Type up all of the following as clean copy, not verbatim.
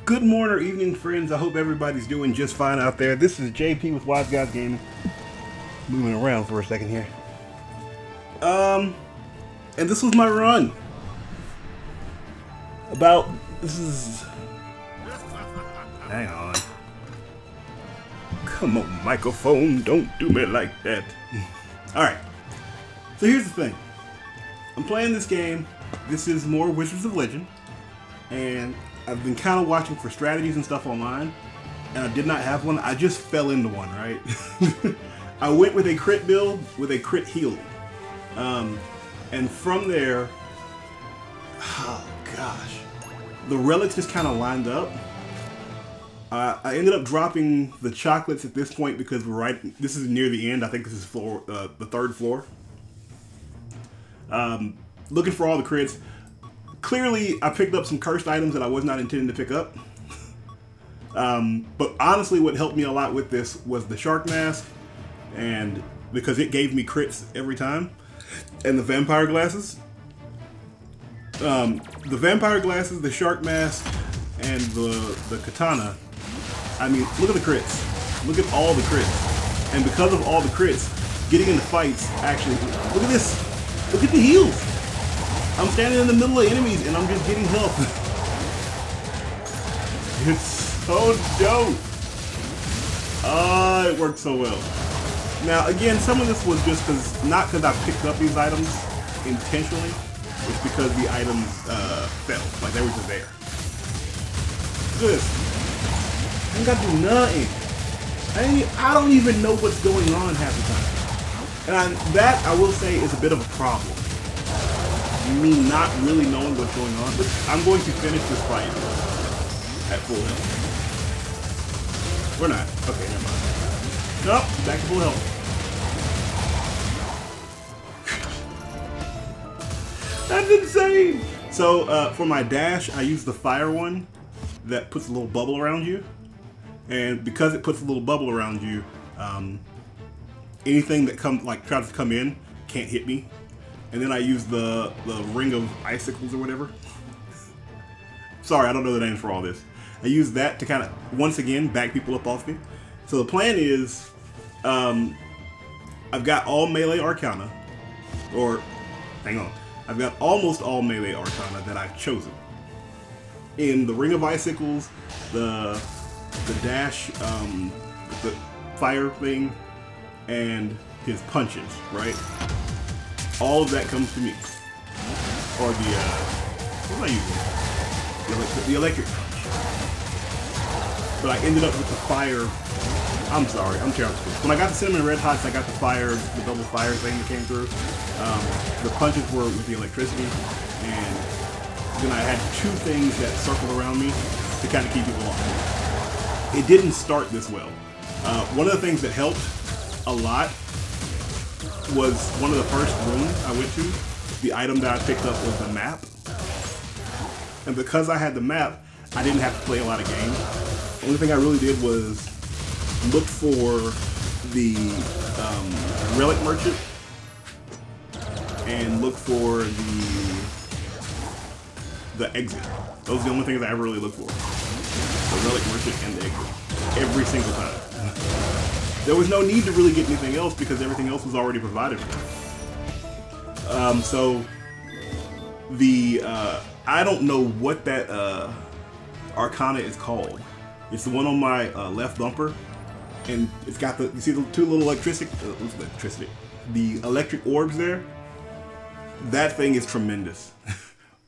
Good morning or evening, friends. I hope everybody's doing just fine out there. This is JP with Wise Guys Gaming. Moving around for a second here. And this was my run. Hang on. Come on, microphone, don't do me like that. Alright. So here's the thing. I'm playing this game. This is more Wizards of Legend. And I've been kind of watching for strategies and stuff online, and I did not have one. I just fell into one, right? I went with a crit build with a crit heal. And from there, oh gosh, the relics just kind of lined up. I ended up dropping the chocolates at this point because this is near the end. I think this is the third floor. Looking for all the crits. Clearly, I picked up some cursed items that I was not intending to pick up. But honestly, what helped me a lot with this was the shark mask, and because it gave me crits every time, and the vampire glasses. The vampire glasses, the shark mask, and the katana. I mean, look at the crits. Look at all the crits. And because of all the crits, getting into fights actually. Look at this. Look at the heals. I'm standing in the middle of enemies and I'm just getting health. It's so dope. It worked so well. Now again, some of this was just not because I picked up these items intentionally. It's because the items fell, like they were just there. Look at this. I ain't got to do nothing. I don't even know what's going on half the time. And that I will say is a bit of a problem. Me not really knowing what's going on, but I'm going to finish this fight at full health. We're not. Okay, never mind. Nope, back to full health. That's insane! So, for my dash, I use the fire one that puts a little bubble around you. And because it puts a little bubble around you, anything that tries to come in can't hit me. And then I use the ring of icicles or whatever. Sorry, I don't know the names for all this. I use that to kind of, once again, back people up off me. So the plan is, I've got all melee arcana, or, hang on, I've got almost all melee arcana that I've chosen. In the ring of icicles, the dash, the fire thing, and his punches, right? All of that comes to me. Or the, what am I using? The electric punch. But I ended up with the fire. I'm sorry, I'm terrible. When I got the cinnamon red hots, I got the fire, the double fire thing that came through. The punches were with the electricity. And then I had two things that circled around me to kind of keep people off. It didn't start this well. One of the things that helped a lot was one of the first rooms I went to. The item that I picked up was the map. And because I had the map, I didn't have to play a lot of games. The only thing I really did was look for the relic merchant and look for the exit. Those are the only things I ever really looked for. The relic merchant and the exit. Every single time. There was no need to really get anything else because everything else was already provided for. So the I don't know what that arcana is called. It's the one on my left bumper, and it's got you see the two little the electric orbs there. That thing is tremendous.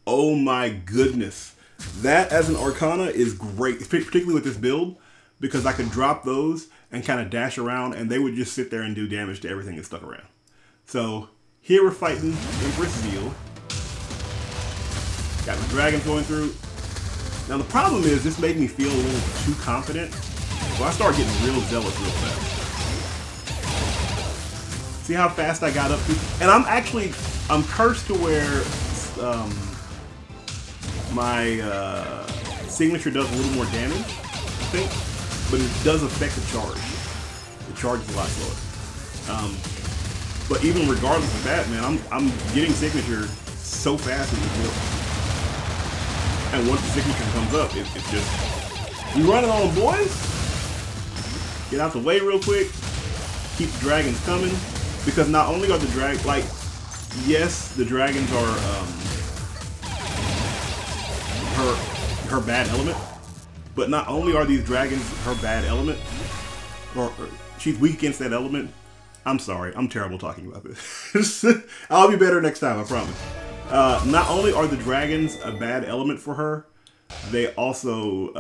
Oh my goodness, that as an arcana is great, particularly with this build, because I could drop those and kind of dash around, and they would just sit there and do damage to everything that stuck around. So here we're fighting Empress Zeal. Got the dragon going through. Now the problem is this made me feel a little too confident, so I started getting real zealous real fast. See how fast I got up to? And I'm cursed to where my signature does a little more damage, I think. But it does affect the charge. The charge is a lot slower. But even regardless of that, man, I'm getting signature so fast with this build. And once the signature comes up, it's just, you running on, boys? Get out the way real quick. Keep the dragons coming. Because not only are the like, yes, the dragons are her bad element, but not only are these dragons her bad element, or she's weak against that element. I'm sorry, I'm terrible talking about this. I'll be better next time, I promise. Not only are the dragons a bad element for her, they also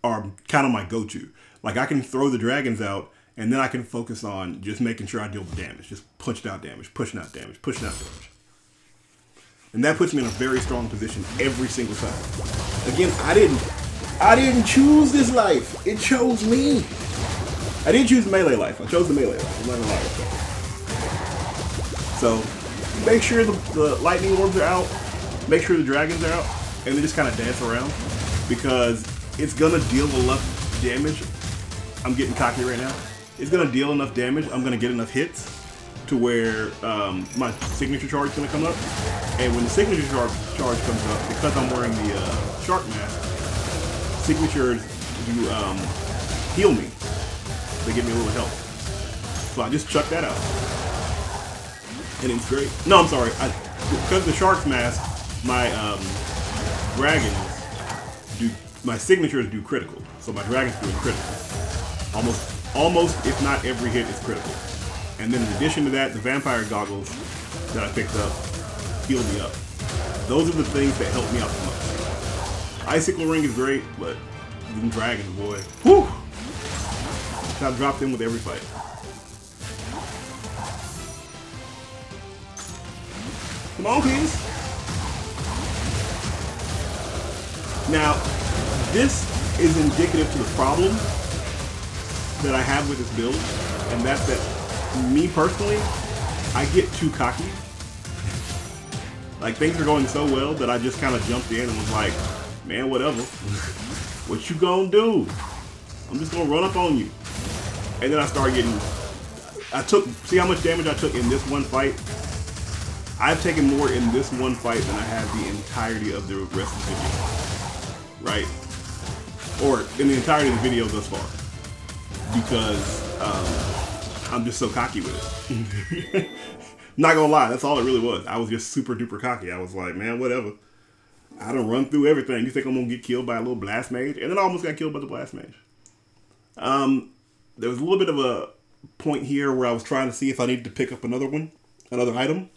are kind of my go-to. Like, I can throw the dragons out, and then I can focus on just making sure I deal with damage. Just punching out damage, pushing out damage, pushing out damage. And that puts me in a very strong position every single time. Again, I didn't choose this life. It chose me. I didn't choose the melee life. I chose the melee life. I'm not gonna lie. So, make sure the lightning orbs are out. Make sure the dragons are out. And then just kind of dance around. Because it's gonna deal enough damage. I'm getting cocky right now. It's gonna deal enough damage. I'm gonna get enough hits to where my signature charge is gonna come up. And when the signature charge comes up, because I'm wearing the shark mask, signatures do heal me. They give me a little help. So I just chuck that out. And it's great. No, I'm sorry. Because the shark's mask, my dragons do, my signatures do critical. So my dragons do critical. Almost, if not every hit is critical. And then in addition to that, the vampire goggles that I picked up heal me up. Those are the things that help me out the most. Icicle Ring is great, but them dragons, boy. Whew! I've dropped in with every fight. Come on, please. Now, this is indicative to the problem that I have with this build, and that's that me personally, I get too cocky. Like, things are going so well that I just kind of jumped in and was like, man, whatever. What you gonna do? I'm just gonna run up on you. And then I started getting, see how much damage I took in this one fight? I've taken more in this one fight than I have the entirety of the rest of the video. Right? Or in the entirety of the video thus far. Because I'm just so cocky with it. Not gonna lie, that's all it really was. I was just super duper cocky. I was like, man, whatever. I done run through everything. You think I'm gonna get killed by a little blast mage? And then I almost got killed by the blast mage. There was a little bit of a point here where I was trying to see if I needed to pick up another item.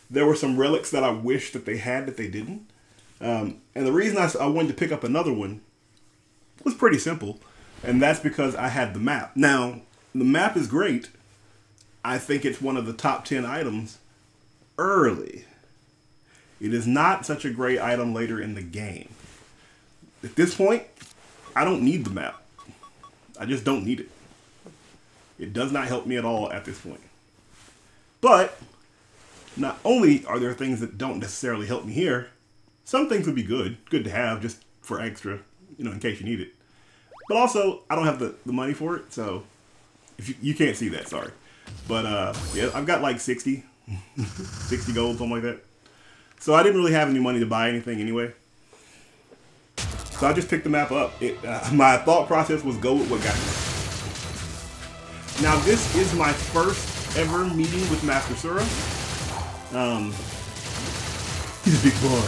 There were some relics that I wish that they had that they didn't. And the reason I wanted to pick up another one was pretty simple. And that's because I had the map. Now, the map is great. I think it's one of the top 10 items early. It is not such a great item later in the game. At this point, I don't need the map. I just don't need it. It does not help me at all at this point. But, not only are there things that don't necessarily help me here, some things would be good to have just for extra, in case you need it. But also, I don't have the money for it, so if you can't see that, sorry. But yeah, I've got like 60 gold, something like that. So I didn't really have any money to buy anything anyway. So I just picked the map up. My thought process was go with what got me. Now this is my first ever meeting with Master Sura. He's a big boy.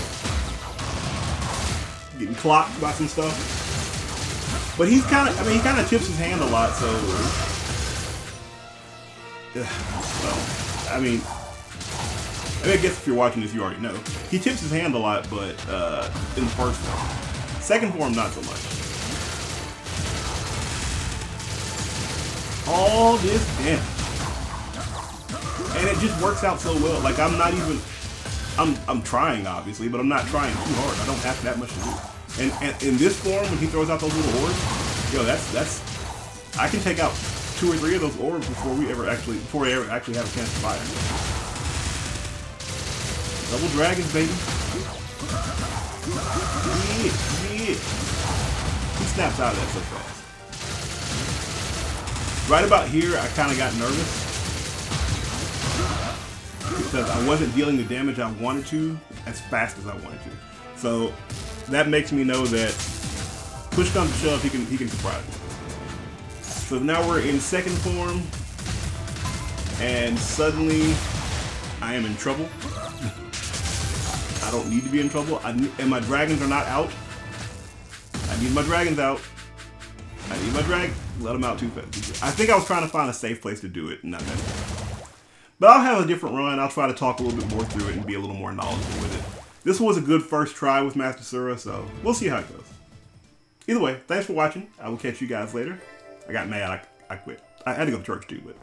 Getting clocked by some stuff. But he's kind of, he kind of tips his hand a lot, so... well, I guess if you're watching this, you already know. He tips his hand a lot, but in the first form. Second form, not so much. All this damage. And it just works out so well. Like, I'm not even... I'm trying, obviously, but I'm not trying too hard. I don't have that much to do. And in this form, when he throws out those little orbs, yo, that's I can take out 2 or 3 of those orbs before I ever actually have a chance to fire. Double dragons, baby. Yeah. He snaps out of that so fast. Right about here, I kind of got nervous because I wasn't dealing the damage I wanted to as fast as I wanted to. So that makes me know that push comes to shove, he can surprise me. So now we're in second form, and suddenly I am in trouble. I don't need to be in trouble, and my dragons are not out. I need my dragons out. I need my drag. Let them out too fast. I think I was trying to find a safe place to do it, and not that. But I'll have a different run. I'll try to talk a little bit more through it and be a little more knowledgeable with it. This was a good first try with Master Sura, so we'll see how it goes. Either way, thanks for watching. I will catch you guys later. I got mad. I quit. I had to go to church too, but...